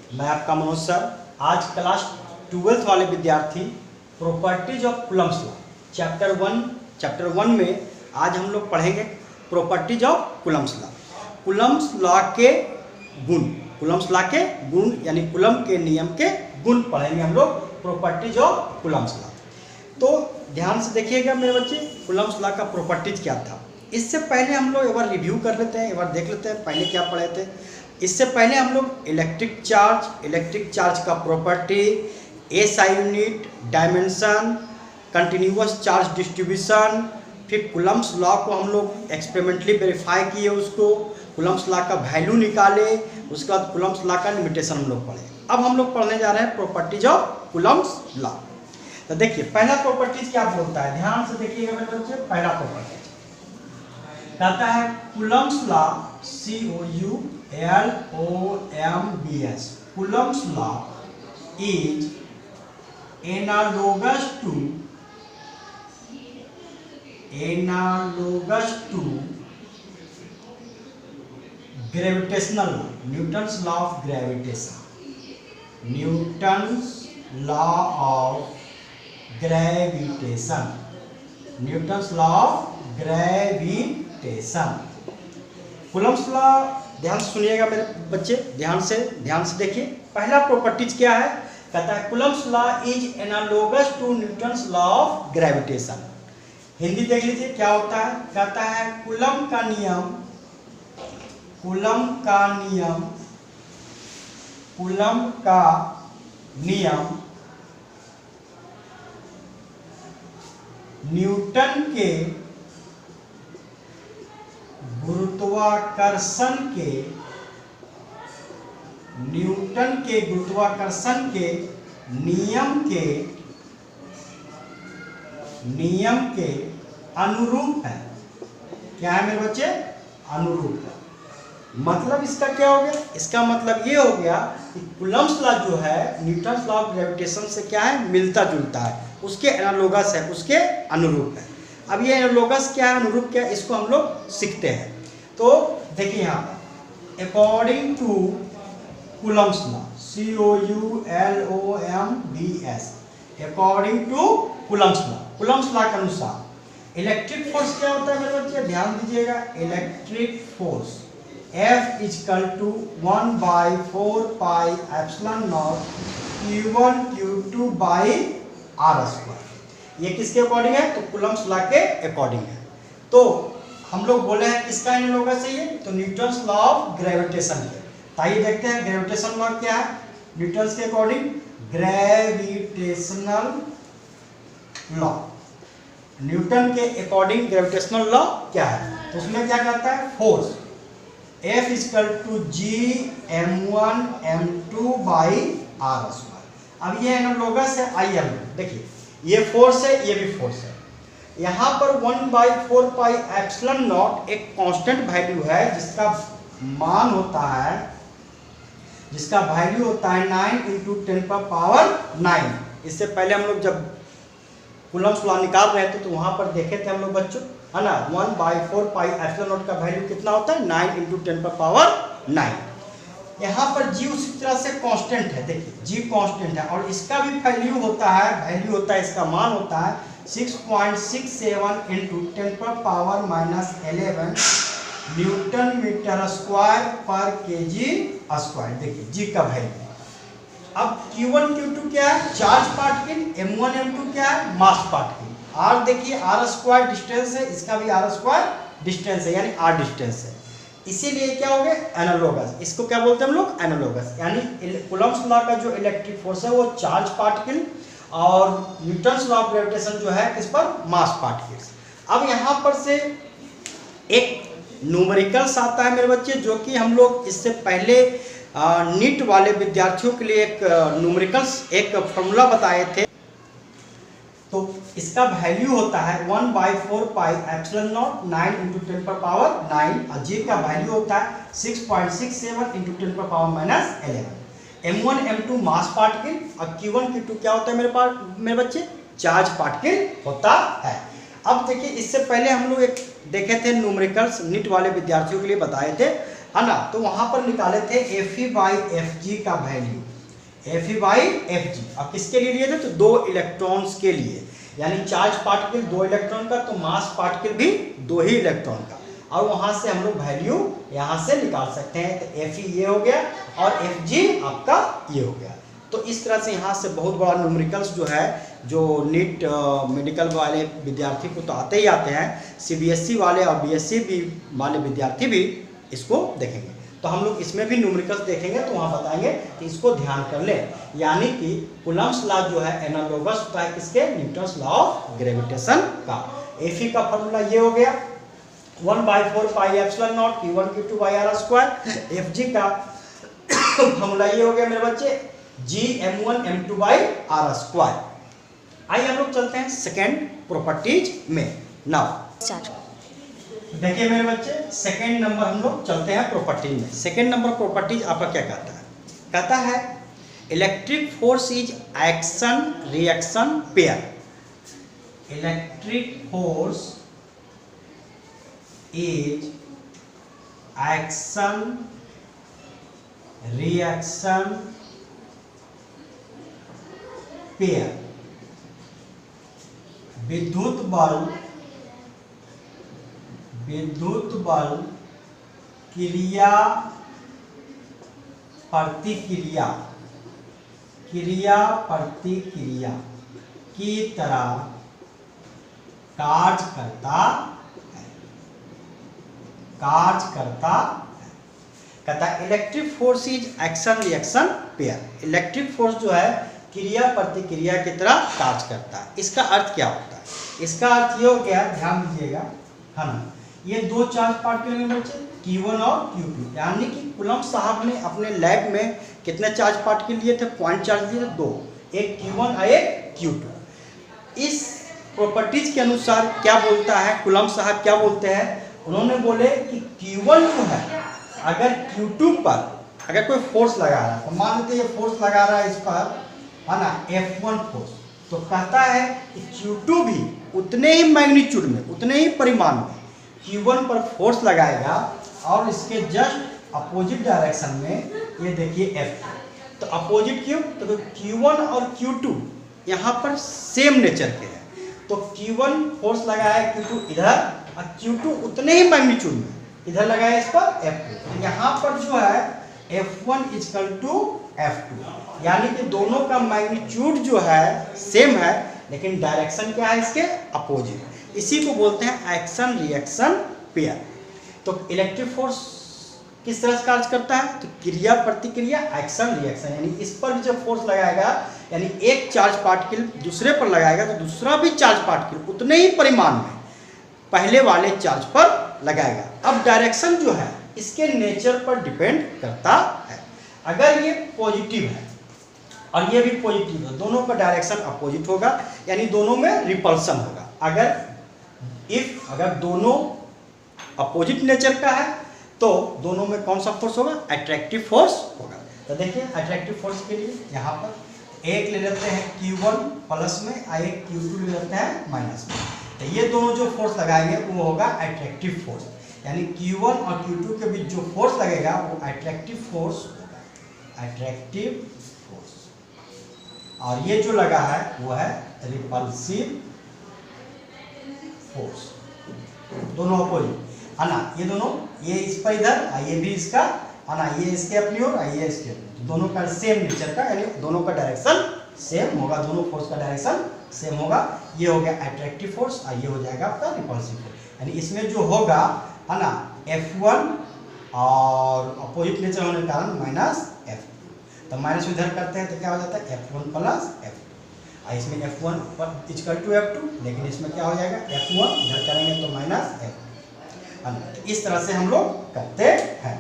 मैं आपका मनोज सर। आज क्लास 12th वाले विद्यार्थी properties of Coulomb's law chapter one में आज हम लोग पढ़ेंगे properties of Coulomb's law. Coulomb's law के गुण, कूलम्ब्स लॉ के गुण यानी कूलम्ब के नियम के गुण पढ़ेंगे हम लोग प्रॉपर्टीज ऑफ कूलम्ब्स लॉ। तो ध्यान से देखिएगा मेरे बच्चे, कूलम्ब्स लॉ का प्रॉपर्टीज क्या था। इससे पहले हम लोग एक बार रिव्यू कर लेते हैं, एक बार देख लेते हैं पहले क्या पढ़े थे। इससे पहले हम लोग इलेक्ट्रिक चार्ज का property, SI unit, dimension, continuous charge distribution, फिर कूलम्ब्स लॉ को हम लोग एक्सपेरिमेंटली वेरीफाई किए, उसको कूलम्ब्स लॉ का वैल्यू निकाले, उसके बाद कूलम्ब्स लॉ का लिमिटेशन हम लोग पढ़े। अब हम लोग पढ़ने जा रहे हैं प्रॉपर्टीज ऑफ कूलम्ब्स लॉ। तो देखिए पहला प्रॉपर्टीज क्या बोलता है, ध्यान से देखिएगा मेरे बच्चे। पहला प्रॉपर्टीज कहता है Coulomb's law, COULOMBS, Coulomb's law is analogous to gravitational law, Newton's law of gravitation, Newton's law of gravitation, Newton's law of gravitation. Coulomb's law ध्यान से सुनिएगा मेरे बच्चे, ध्यान से देखिए। पहला प्रॉपर्टीज क्या है, कहता है Coulomb's law is analogous to Newton's law of gravitation. Hindi देख लीजिए क्या होता है, कहता है कूलम्ब का नियम न्यूटन के गुरुत्वाकर्षण के नियम के अनुरूप है। क्या है मेरे बच्चे, अनुरूप है। मतलब इसका क्या हो गया, इसका मतलब ये हो गया कि कूलम्ब्स लॉ जो है न्यूटन्स लॉ ऑफ ग्रेविटेशन से क्या है, मिलता जुलता है, उसके एनालोगस है, उसके अनुरूप है। अब ये एनालोगस क्या है, अनुरूप क्या है, इसको हम लोग सीखते हैं। तो देखिए यहाँ पर according to Coulomb's law, COULOMBS, according to Coulomb's law के अनुसार इलेक्ट्रिक फोर्स क्या होता है मेरे बच्चे, ध्यान दीजिएगा। Electric force F equal to 1/4 pi epsilon naught Q1 Q2 by R²। ये किसके अकॉर्डिंग है, तो कूलम्ब्स लॉ के अकॉर्डिंग है। तो हम लोग बोले हैं किसका एनालोगस है ये, तो न्यूटन्स लॉ ऑफ ग्रेविटेशन के। आइए देखते हैं ग्रेविटेशन लॉ क्या है न्यूटन्स के अकॉर्डिंग। ग्रेविटेशनल लॉ, न्यूटन के अकॉर्डिंग ग्रेविटेशनल लॉ क्या है, तो उसमें क्या कहता है, force F equal to G m1m2 by R²। अब ये एनालोगस है, आइए हम देखिए, ये फोर्स है, ये भी फोर्स है। यहाँ पर 1/4 पाई एप्सिलॉन नॉट एक कांस्टेंट वैल्यू है, जिसका मान होता है, जिसका वैल्यू होता है 9 × 10⁻⁹। इससे पहले हम लोग जब कूलम्ब्स लॉ निकाल रहे थे तो वहाँ पर देखे थे हम लोग बच्चों, है ना। 1/4 पाई एप्सिलॉन नॉट का वैल्यू कितना होता है, 9 × 10⁻⁹। यहाँ पर जी उसी तरह से कांस्टेंट है, देखिए जी कांस्टेंट है, और इसका भी वैल्यू होता है, इसका मान होता है 6.67 × 10⁻⁻11 न्यूटन मीटर स्क्वायर पर kg²। देखिए जी का वैल्यू। अब Q1 Q2 क्या है, चार्ज पार्टिकल, M1 M2 क्या है, मास पार्टिकल। R देखिए R² डिस्टेंस है, इसका भी R² डिस्टेंस है, यानी R डिस्टेंस है। इसीलिए क्या हो गया, एनालोगस। इसको क्या बोलते हैं हम लोग, एनालोगस। यानी कूलम्ब्स लॉ का जो इलेक्ट्रिक फोर्स है वो चार्ज पार्टिकल, और न्यूटन्स लॉ ऑफ ग्रेविटेशन जो है किस पर, मास पार्टिकल्स। अब यहाँ पर से एक न्यूमेरिकल्स आता है मेरे बच्चे, जो कि हम लोग इससे पहले नीट वाले विद्यार्थियों के लिए एक न्यूमेरिकल्स एक फॉर्मूला बताए थे। तो इसका वैल्यू होता है 1/4 पाई एप्सिलॉन नॉट 9 × 10⁻⁹, और जी का वैल्यू होता है 6.67 × 10⁻⁻11। M1 M2 मास पार्टिकल, और Q1 Q2 क्या होता है मेरे बच्चे, चार्ज पार्टिकल होता है। अब देखिए इससे पहले हम लोग एक देखे थे न्यूमेरिकल्स, नीट वाले विद्यार्थियों के लिए बताए थे। है ना, तो वहां पर निकाले थे Fe/Fg का वैल्यू, Fe/Fg। अब किसके लिए लिए थे, तो 2 इलेक्ट्रॉन्स के लिए, यानी चार्ज पार्टिकल 2 इलेक्ट्रॉन का, तो मास पार्टिकल भी 2 ही इलेक्ट्रॉन का। और वहां से हम लोग वैल्यू यहां से निकाल सकते हैं, तो Fe ये हो गया और Fg आपका ये हो गया। तो इस तरह से यहाँ से बहुत बड़ा न्यूमेरिकल्स जो है, जो नीट मेडिकल वाले विद्यार्थी को तो आते ही आते हैं, CBSE वाले और BSc भी वाले विद्यार्थी भी इसको देखेंगे। तो हम लोग इसमें भी न्यूमेरिकल्स देखेंगे, तो वहाँ बताएंगे कि इसको ध्यान कर लें। यानी कि कूलम्ब्स लॉ जो है एनालोगस होता है किसके, न्यूटन्स लॉ ऑफ ग्रेविटेशन का। Fe का फॉर्मूला ये हो गया 1/4 pi epsilon naught Q1 Q2 by r²। Fg का फॉर्मूला ये हो गया मेरे बच्चे Gm1 m2 बाई r²। आइए हम लोग चलते हैं सेकेंड प्रॉपर्टीज में। नाउ देखिए मेरे बच्चे, सेकेंड नंबर हम लोग चलते हैं प्रॉपर्टी में। सेकेंड नंबर प्रॉपर्टीज आपका क्या कहता है, कहता है electric force is action reaction pair. Electric force is action reaction pair. विद्युत बल क्रिया प्रतिक्रिया की तरह कार्य करता है। कहता है electric force is action reaction pair. Electric force जो है क्रिया प्रतिक्रिया की तरह कार्य करता है। इसका अर्थ क्या होता है, इसका अर्थ ये हो गया, ध्यान दीजिएगा, है ना, ये 2 चार्ज पार्टिकल में बच्चे Q1 और Q2, यानी कि कूलम्ब साहब ने अपने लैब में कितने चार्ज पार्टिकल लिए थे, पॉइंट चार्ज लिए थे 2, एक Q1 और एक Q2। इस प्रॉपर्टीज के अनुसार क्या बोलता है कूलम्ब साहब, क्या बोलते हैं, उन्होंने बोले कि Q1 जो है अगर Q2 पर अगर कोई फोर्स लगा रहा है, तो मान लेते ये फोर्स लगा रहा है इस पर, है ना, F1 फोर्स, तो कहता है कि Q2 भी उतने ही मैग्नीट्यूड में, उतने ही परिमाण में Q1 पर फोर्स लगाएगा और इसके जस्ट अपोजिट डायरेक्शन में ये देखिए F2। तो अपोजिट क्यों, तो Q1 और Q2 यहाँ पर सेम नेचर के हैं, तो Q1 फोर्स लगाया Q2 इधर और Q2 उतने ही मैग्नीट्यूड में इधर लगाया इस पर F2। तो यहाँ पर जो है F1 इक्वल टू F2, यानी कि दोनों का मैग्नीट्यूड जो है सेम है, लेकिन डायरेक्शन क्या है इसके अपोजिट। इसी को बोलते हैं एक्शन रिएक्शन पेयर। तो इलेक्ट्रिक फोर्स किस तरह से कार्य करता है, तो क्रिया प्रतिक्रिया एक्शन रिएक्शन, यानी इस पर भी जब फोर्स लगाएगा, यानी एक चार्ज पार्टिकल दूसरे पर लगाएगा तो दूसरा भी चार्ज पार्टिकल उतने ही परिमाण में पहले वाले चार्ज पर लगाएगा। अब डायरेक्शन जो है इसके नेचर पर डिपेंड करता है। अगर ये पॉजिटिव है और ये भी पॉजिटिव है, दोनों का डायरेक्शन अपोजिट होगा, यानी दोनों में रिपल्सन होगा। अगर दोनों अपोजिट नेचर का है तो दोनों में कौन सा फोर्स होगा, अट्रैक्टिव फोर्स होगा। तो देखिए अट्रैक्टिव फोर्स के लिए यहाँ पर एक ले लेते हैं Q1 प्लस में और एक Q2 ले लेते हैं माइनस में। तो ये दोनों जो फोर्स लगाएंगे वो होगा अट्रैक्टिव फोर्स, यानी Q1 और Q2 के बीच जो फोर्स लगेगा वो अट्रैक्टिव फोर्स होगा, अट्रैक्टिव फोर्स। और ये जो लगा है वो है रिपल्सिव फोर्स, दोनों अपोजिट, है ना, ये दोनों, ये इस पर इधर, ये भी इसका, है ना, ये इसके अपनी ओर, ये इसके अपनी, तो दोनों का सेम नेचर का, यानी दोनों का डायरेक्शन सेम होगा, दोनों फोर्स का डायरेक्शन सेम होगा। ये हो गया अट्रैक्टिव फोर्स और ये हो जाएगा आपका रिपल्सिव फोर्स। यानी इसमें जो होगा, है ना, F1 और अपोजिट नेचर होने के कारण माइनस F2, तो माइनस इधर करते हैं तो क्या हो जाता है F1 प्लस F2। इसमें F1 इक्वल टू F2, लेकिन इसमें क्या हो जाएगा F1 इधर करेंगे तो माइनस F2। इस तरह से हम लोग करते हैं।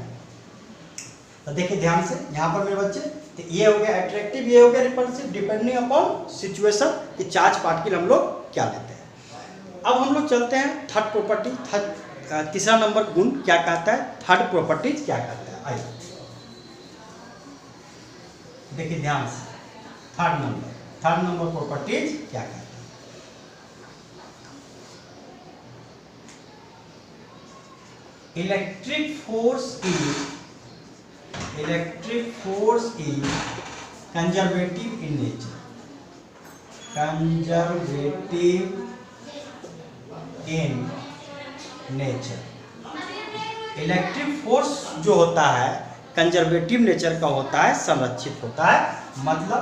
तो देखिए ध्यान से यहाँ पर मेरे बच्चे, तो ये हो गया अट्रैक्टिव, ये हो गया रिपल्सिव, डिपेंडिंग अपॉन सिचुएशन कि चार्ज पार्टिकल हम लोग क्या लेते हैं। अब हम लोग चलते हैं थर्ड प्रॉपर्टी, तीसरा नंबर गुण क्या कहता है, थर्ड प्रॉपर्टी क्या कहता है। आइए देखिए ध्यान से, थर्ड नंबर प्रॉपर्टीज क्या कहता है। Electric force is conservative in nature, conservative in nature. Electric force जो होता है कंजर्वेटिव नेचर का होता है, संरक्षित होता है। मतलब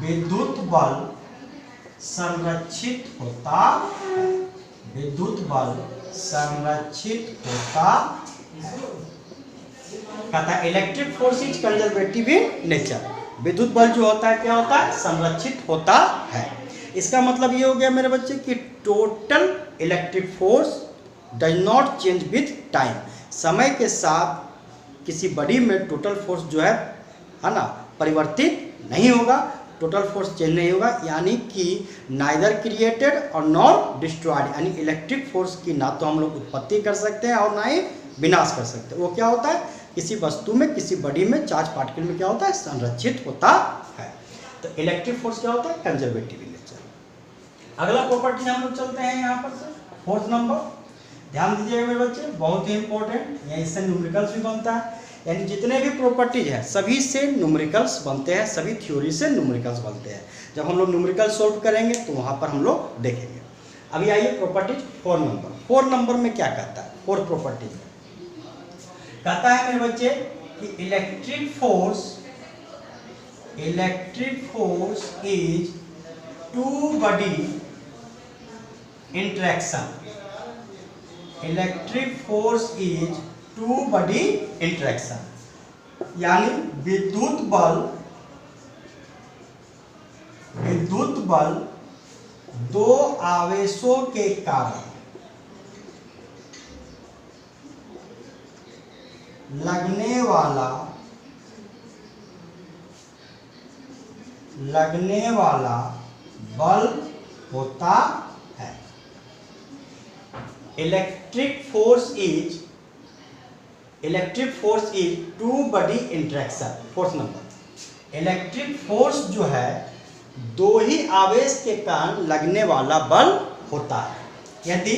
विद्युत बल संरक्षित होता है, विद्युत बल संरक्षित होता है। कहता है electric force is conservative in nature, विद्युत बल जो होता है क्या होता है, संरक्षित होता है। इसका मतलब ये हो गया मेरे बच्चे कि total electric force does not change with time, समय के साथ किसी बॉडी में टोटल फोर्स जो है ना, परिवर्तित नहीं होगा, टोटल फोर्स चेंज नहीं होगा। यानी कि नाइदर क्रिएटेड और नॉर डिस्ट्रॉयड, यानी इलेक्ट्रिक फोर्स की ना तो हम लोग उत्पत्ति कर सकते हैं और ना ही विनाश कर सकते हैं। वो क्या होता है, किसी वस्तु में, किसी बॉडी में, चार्ज पार्टिकल में क्या होता है, संरक्षित होता है। तो इलेक्ट्रिक फोर्स क्या होता है, कंजर्वेटिव इन नेचर। अगला प्रॉपर्टी हम लोग चलते हैं यहाँ पर से, फोर्थ नंबर। ध्यान दीजिएगा मेरे बच्चे, बहुत ही इंपॉर्टेंट, या इससे न्यूमेरिकल्स भी बनता है। यानी जितने भी प्रॉपर्टीज हैं सभी से न्यूमेरिकल्स बनते हैं, सभी थ्योरी से न्यूमेरिकल्स बनते हैं। जब हम लोग न्यूमेरिकल सॉल्व करेंगे तो वहाँ पर हम लोग देखेंगे। अभी आइए प्रॉपर्टीज 4 नंबर। 4 नंबर में क्या कहता है, 4 प्रॉपर्टीज में कहता है मेरे बच्चे कि electric force is two body interaction, electric force is two body interaction. यानी विद्युत बल दो आवेशों के कारण लगने वाला बल होता है। Electric force is two body interaction. 4th number, electric force जो है दो ही आवेश के कारण लगने वाला बल होता है। यदि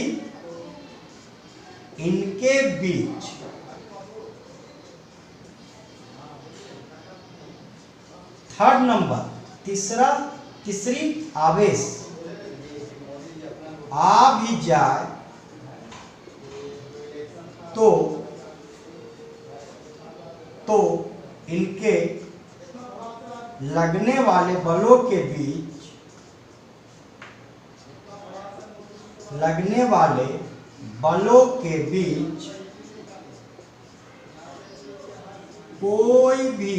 इनके बीच थर्ड नंबर, तीसरी आवेश आ भी जाए तो इनके लगने वाले बलों के बीच कोई भी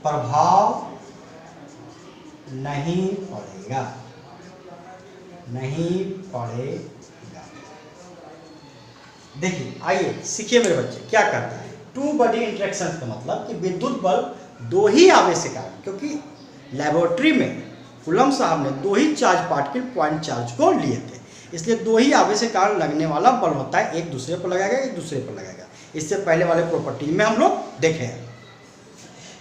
प्रभाव नहीं पड़ेगा। देखिए, आइए सीखिए मेरे बच्चे क्या करता है। टू बॉडी इंटरेक्शन का मतलब कि विद्युत बल दो ही आवेश के कारण, क्योंकि लेबोरेटरी में कूलम्ब साहब ने दो ही चार्ज पार्टिकल पॉइंट चार्ज को लिए थे, इसलिए दो ही आवेश के कारण लगने वाला बल होता है। एक दूसरे पर लगाएगा, एक दूसरे पर लगाएगा। इससे पहले वाले प्रॉपर्टी में हम लोग देखे हैं।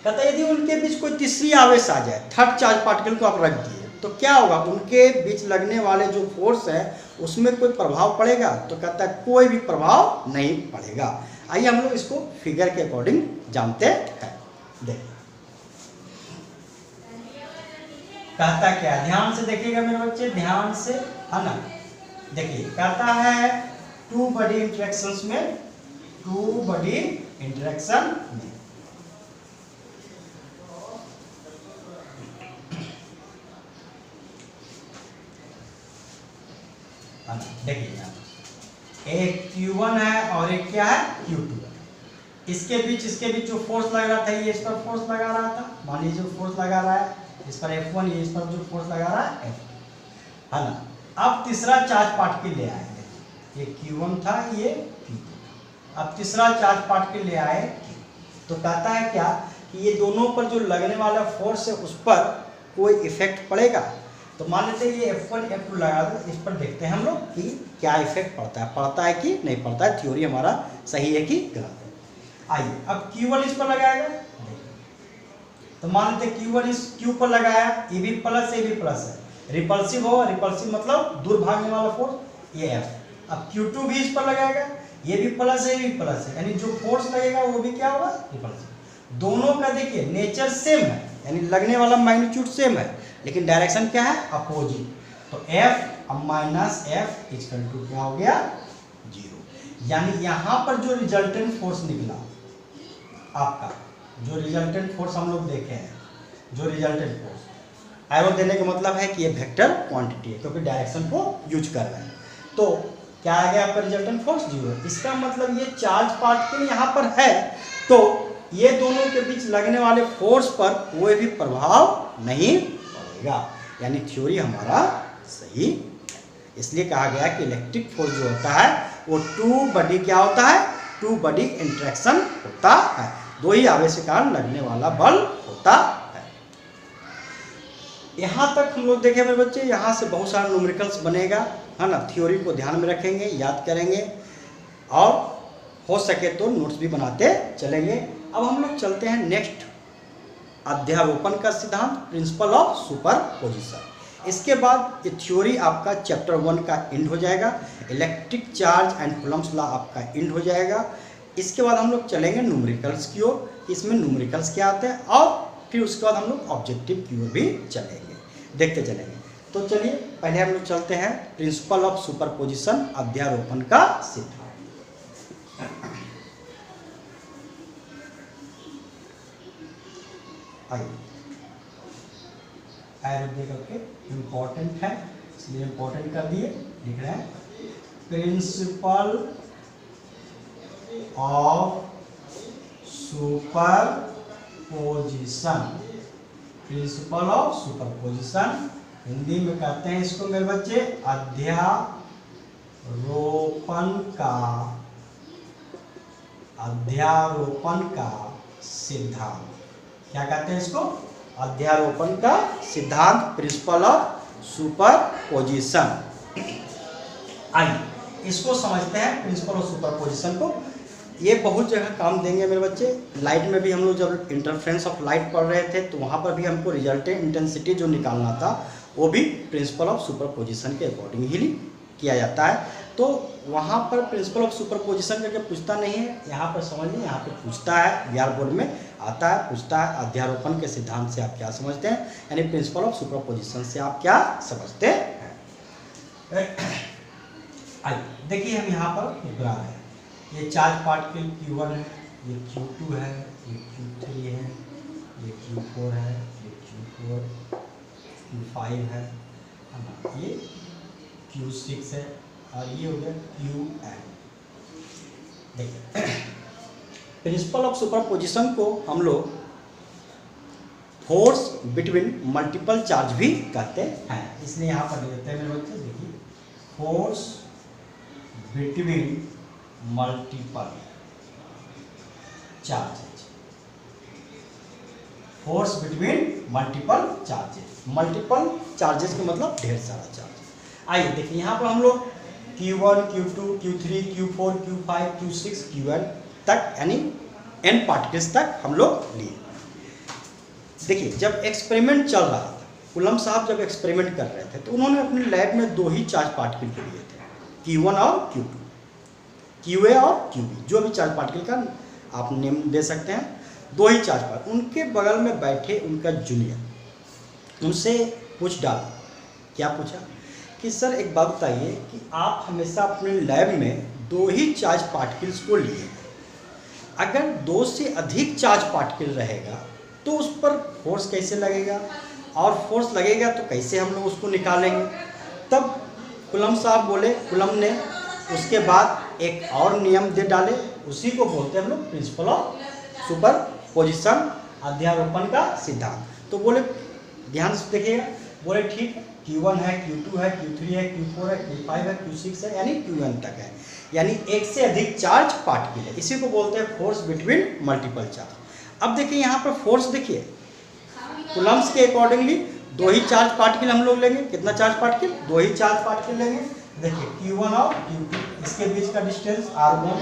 कहता है यदि उनके बीच कोई तीसरी आवेश आ जाए, थर्ड चार्ज पार्टिकल को आप रख दिए, तो क्या होगा, उनके बीच लगने वाले जो फोर्स है उसमें कोई प्रभाव पड़ेगा? तो कहता है कोई भी प्रभाव नहीं पड़ेगा। आइए हम लोग इसको फिगर के अकॉर्डिंग जानते हैं। देखिए कहता क्या, ध्यान से देखिएगा मेरे बच्चे, ध्यान से, है ना। देखिए कहता है टू बॉडी इंटरेक्शंस में, देखिए एक Q1 है और एक क्या है, Q2। इसके बीच जो फोर्स लगा रहा था, ये इस पर फोर्स लगा रहा था, मान लीजिए जो फोर्स लगा रहा है इस पर F1, ये इस पर जो फोर्स लगा रहा है F, है ना। अब तीसरा चार्ज पार्टिकल ले आए, ये Q1 था, ये Q2। अब तीसरा चार्ज पार्टिकल ले आए, तो कहता है क्या कि ये दोनों पर जो लगने वाला फोर्स है उस पर कोई इफेक्ट पड़ेगा? तो मान लेते हैं ये F1 F2 लगा दो, इस पर देखते हैं हम लोग कि क्या इफेक्ट पड़ता है कि नहीं पड़ता है, थ्योरी हमारा सही है कि गलत है। आइए अब Q1 इस पर लगाएगा, तो मान लेते हैं Q1 इस Q पर लगाया, ये भी प्लस है, ये भी प्लस है, रिपल्सिव होगा। रिपल्सिव मतलब दूर भागने वाला फोर्स, ये F। अब Q2 भी इस पर लगाएगा, ये भी प्लस है, ये भी प्लस है, यानी जो फोर्स लगेगा वो भी क्या होगा, रिपल्सिव। दोनों का देखिए नेचर सेम है, यानी लगने वाला मैग्नीट्यूड सेम है, लेकिन डायरेक्शन क्या है, अपोजिट। तो F अब माइनस F इक्वल टू क्या हो गया, 0। यानी यहाँ पर जो रिजल्टेंट फोर्स निकला आपका, जो रिजल्टेंट फोर्स हम लोग देखे हैं, जो रिजल्टेंट फोर्स, एरो देने का मतलब है कि ये वेक्टर क्वांटिटी है, क्योंकि डायरेक्शन को यूज कर रहे हैं। तो क्या आ गया आपका रिजल्टेंट फोर्स, 0। इसका मतलब ये चार्ज पार्टिकल यहाँ पर है, तो ये दोनों के बीच लगने वाले फोर्स पर कोई भी प्रभाव नहीं पड़ेगा, यानी थ्योरी हमारा सही है। इसलिए कहा गया कि इलेक्ट्रिक फोर्स जो होता है वो टू बॉडी क्या होता है, टू बॉडी इंटरेक्शन होता है, दो ही आवेश के कारण लगने वाला बल होता है। यहाँ तक हम लोग देखें मेरे बच्चे, यहाँ से बहुत सारा न्यूमेरिकल्स बनेगा, है ना। थ्योरी को ध्यान में रखेंगे, याद करेंगे, और हो सके तो नोट्स भी बनाते चलेंगे। अब हम लोग चलते हैं नेक्स्ट, अध्यारोपण का सिद्धांत, प्रिंसिपल ऑफ सुपरपोजिशन। इसके बाद ये थ्योरी आपका चैप्टर 1 का एंड हो जाएगा, electric charge and Coulomb's law आपका एंड हो जाएगा। इसके बाद हम लोग चलेंगे न्यूमेरिकल्स की ओर, इसमें न्यूमेरिकल्स क्या आते हैं, और फिर उसके बाद हम लोग ऑब्जेक्टिव की ओर भी चलेंगे, देखते चलेंगे। तो चलिए पहले हम लोग चलते हैं प्रिंसिपल ऑफ सुपरपोजिशन, अध्यारोपण का सिद्धांत। आइए दे करके इम्पोर्टेंट है, इसलिए इम्पोर्टेंट कर दिए, लिख रहे हैं principle of superposition, principle of superposition, Hindi में कहते हैं इसको मेरे बच्चे अध्यारोपण का, अध्यारोपण का सिद्धांत। क्या कहते हैं इसको, अध्यारोपण का सिद्धांत, प्रिंसिपल ऑफ सुपरपोजिशन। आइए इसको समझते हैं, प्रिंसिपल ऑफ सुपरपोजिशन को। ये बहुत जगह काम देंगे मेरे बच्चे। लाइट में भी हम लोग जब इंटरफ्रेंस ऑफ लाइट पढ़ रहे थे तो वहाँ पर भी हमको रिजल्टेंट इंटेंसिटी जो निकालना था वो भी प्रिंसिपल ऑफ सुपरपोजिशन के अकॉर्डिंग ही किया जाता है। तो वहाँ पर प्रिंसिपल ऑफ सुपरपोजिशन करके पूछता नहीं है, यहाँ पर समझ लें, यहाँ पर पूछता है, बिहार बोर्ड में आता है, पूछता है अध्यारोपण के सिद्धांत से आप क्या समझते हैं, यानी प्रिंसिपल ऑफ सुपरपोजिशन से आप क्या समझते हैं। आइए देखिए, हम यहाँ पर ग्राफ है, ये चार्ज पार्टिकल Q1 है, ये Q2 है, ये Q3 है, ये Q4 है, ये Q4, Q5 है ना, ये Q6 है, और ये हो गया Qn। देखिए प्रिंसिपल ऑफ सुपरपोजिशन को हम लोग फोर्स बिटवीन मल्टीपल चार्ज भी कहते हैं, इसलिए यहाँ पर देते हैं मेरे बच्चे, देखिए force between multiple charges, force between multiple charges, multiple charges का मतलब ढेर सारा चार्ज। आइए देखिए यहाँ पर हम लोग Q1, Q2, Q3, Q4, Q5, Q6, Qn तक, यानी n पार्टिकल्स तक हम लोग लिए। देखिए जब एक्सपेरिमेंट चल रहा था, कूलम्ब साहब जब एक्सपेरिमेंट कर रहे थे तो उन्होंने अपने लैब में दो ही चार्ज पार्टिकल को लिए थे, Q1 और Q2, QA और QB, जो भी चार्ज पार्टिकल का आप नेम दे सकते हैं, दो ही चार्ज पार्टिकल। उनके बगल में बैठे उनका जूनियर उनसे पूछ डाला, क्या पूछा कि सर एक बात बताइए कि आप हमेशा अपने लैब में दो ही चार्ज पार्टिकल्स को लिए, अगर दो से अधिक चार्ज पार्टिकल रहेगा तो उस पर फोर्स कैसे लगेगा, और फोर्स लगेगा तो कैसे हम लोग उसको निकालेंगे। तब कूलम्ब साहब बोले, कूलम्ब ने उसके बाद एक और नियम दे डाले, उसी को बोलते हैं हम लोग प्रिंसिपल ऑफ सुपरपोजिशन, अध्यारोपण का सिद्धांत। तो बोले ध्यान से देखिएगा, बोले ठीक है, Q1 है, Q2 है, Q3 है, Q4 है, Q5 है, Q6 है, यानी Qn तक है, यानी एक से अधिक चार्ज पार्टिकल है, इसी को बोलते हैं फोर्स बिटवीन मल्टीपल चार्ज। अब देखिए यहाँ पर फोर्स देखिए, कूलम्ब्स के अकॉर्डिंगली दो ही चार्ज पार्टिकल हम लोग लेंगे, कितना चार्ज पार्टिकल, दो ही चार्ज पार्टिकल लेंगे। देखिए Q1 और Q2, इसके बीच का डिस्टेंस R1,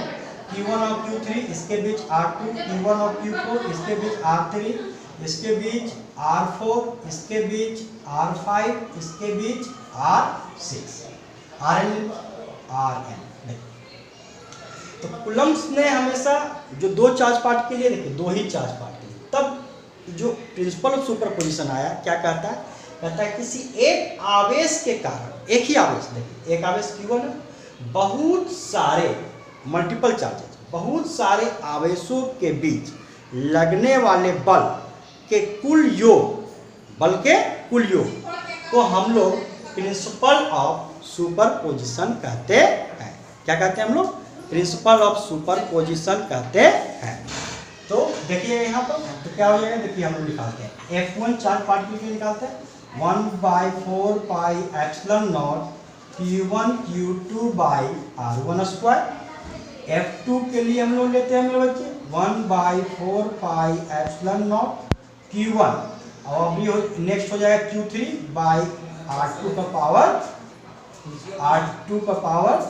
Q1 और Q3, इसके बीच R2, Q1 और Q4, इसके बीच R3, इसके बीच R4, इसके बीच R5, इसके बीच R6, Rn Rn। तो कुलम्ब्स ने हमेशा जो दो चार्ज पार्ट के लिए देखिए, दो ही चार्ज पार्ट के लिए, तब जो प्रिंसिपल ऑफ सुपरपोजिशन आया क्या कहता है, कहता है किसी एक आवेश के कारण, एक ही आवेश, देखिए एक आवेश Q1 है, बहुत सारे मल्टीपल चार्जेस, बहुत सारे आवेशों के बीच लगने वाले बल के कुल योग, बल के कुल योग को हम लोग प्रिंसिपल ऑफ सुपरपोजिशन कहते हैं। क्या कहते हैं हम लोग? प्रिंसिपल ऑफ सुपरपोजिशन कहते हैं। तो देखिए यहाँ पर तो क्या हो जाएगा, देखिए हम लोग निकालते हैं F1 चार्ज पार्टिकल के निकालते हैं 1/4 pi epsilon naught Q1 Q2 by R1 square. F2 के लिए हम लोग लेते हैं मेरे बच्चे 1/4 पाई एप्सिलॉन नॉट Q1, और अभी नेक्स्ट हो जाएगा Q3 बाई R2 का पावर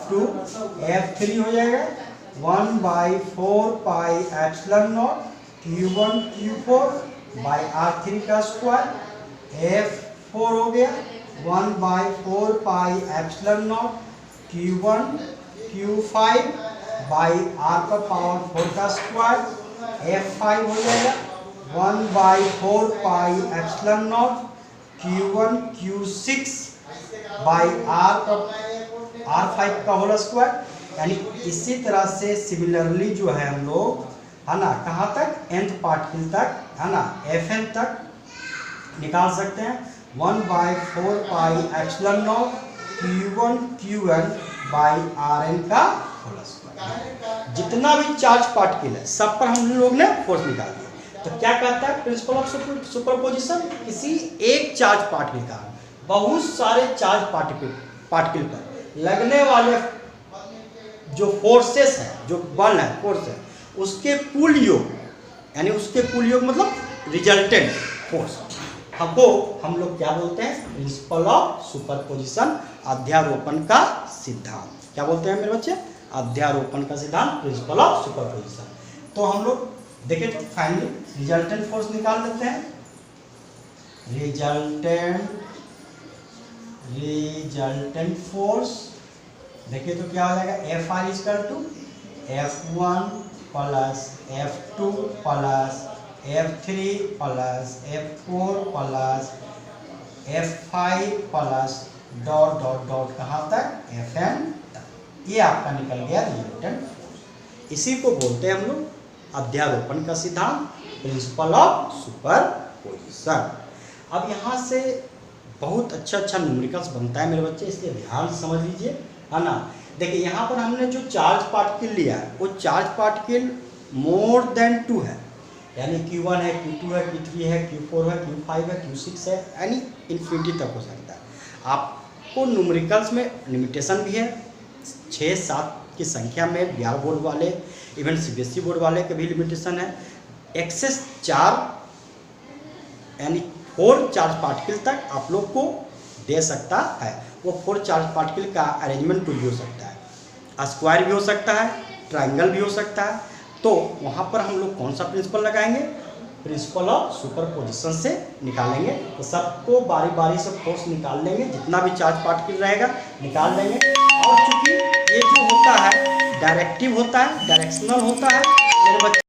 2। F3 हो जाएगा 1/4 pi epsilon naught Q1 Q4 by R3 का स्क्वायर। F4 हो गया 1/4 pi epsilon naught Q1 Q5 by R का पावर 4 का स्क्वायर। F5 हो जाएगा 1/4 pi epsilon naught Q1 Q6 by R5 का होल स्क्वायर। यानी इसी तरह से सिमिलरली जो है हम लोग, है ना, कहाँ तक, nth पार्टिकल तक, है ना, Fn तक निकाल सकते हैं 1/4 pi epsilon naught Q1 Qn by Rn का होल स्क्वायर। जितना भी चार्ज पार्टिकल है सब पर हम लोग ने फोर्स निकाल दिया। तो क्या कहता है प्रिंसिपल ऑफ सुपरपोजिशन, किसी एक चार्ज पार्टिकल का बहुत सारे चार्ज पार्टिकल पर लगने वाले जो फोर्सेस हैं, जो बल है, फोर्स है, उसके कुल योग, यानी उसके कुल योग मतलब रिजल्टेंट फोर्स, हमको हम लोग क्या बोलते हैं, प्रिंसिपल ऑफ सुपरपोजिशन, अध्यारोपण का सिद्धांत। क्या बोलते हैं मेरे बच्चे? अध्यारोपण का सिद्धांत, प्रिंसिपल ऑफ सुपरपोजिशन। तो हम लोग देखें तो फाइनली रिजल्टेंट फोर्स निकाल लेते हैं। रिजल्टेंट फोर्स देखिए तो क्या हो जाएगा, FR equal to F1 plus F2 plus F3 plus F4 plus F5 plus dot dot dot कहाँ तक, Fn तक। ये आपका निकल गया रिजल्टेंट फोर्स। इसी को बोलते हैं हम लोग अध्यारोपण का सिद्धांत, प्रिंसिपल ऑफ सुपरपोजिशन। अब यहाँ से बहुत अच्छा न्यूमेरिकल्स बनता है मेरे बच्चे, इसलिए ध्यान से समझ लीजिए, है ना। देखिए यहाँ पर हमने जो चार्ज पार्टिकल लिया है वो चार्ज पार्टिकल मोर देन 2 है, यानी Q1 है, Q2 है, Q3 है, Q4 है, Q5 है, Q6 है, यानी इन्फिनिटी तक हो सकता है। आपको न्यूमेरिकल्स में लिमिटेशन भी है, 6-7 की संख्या में बिहार बोर्ड वाले, इवन CBSE बोर्ड वाले के भी लिमिटेशन है। एक्सेस 4 यानी 4 चार्ज पार्टिकल तक आप लोग को दे सकता है। वो 4 चार्ज पार्टिकल का अरेंजमेंट भी हो सकता है, स्क्वायर भी हो सकता है, ट्रायंगल भी हो सकता है। तो वहाँ पर हम लोग कौन सा प्रिंसिपल लगाएंगे, प्रिंसिपल ऑफ सुपरपोजिशन से निकालेंगे। तो सबको बारी बारी से फोर्स निकाल लेंगे, जितना भी चार्ज पार्टिकल रहेगा निकाल लेंगे। और चूंकि ये जो होता है डायरेक्टिव होता है, डायरेक्शनल होता है मेरे बच्चे,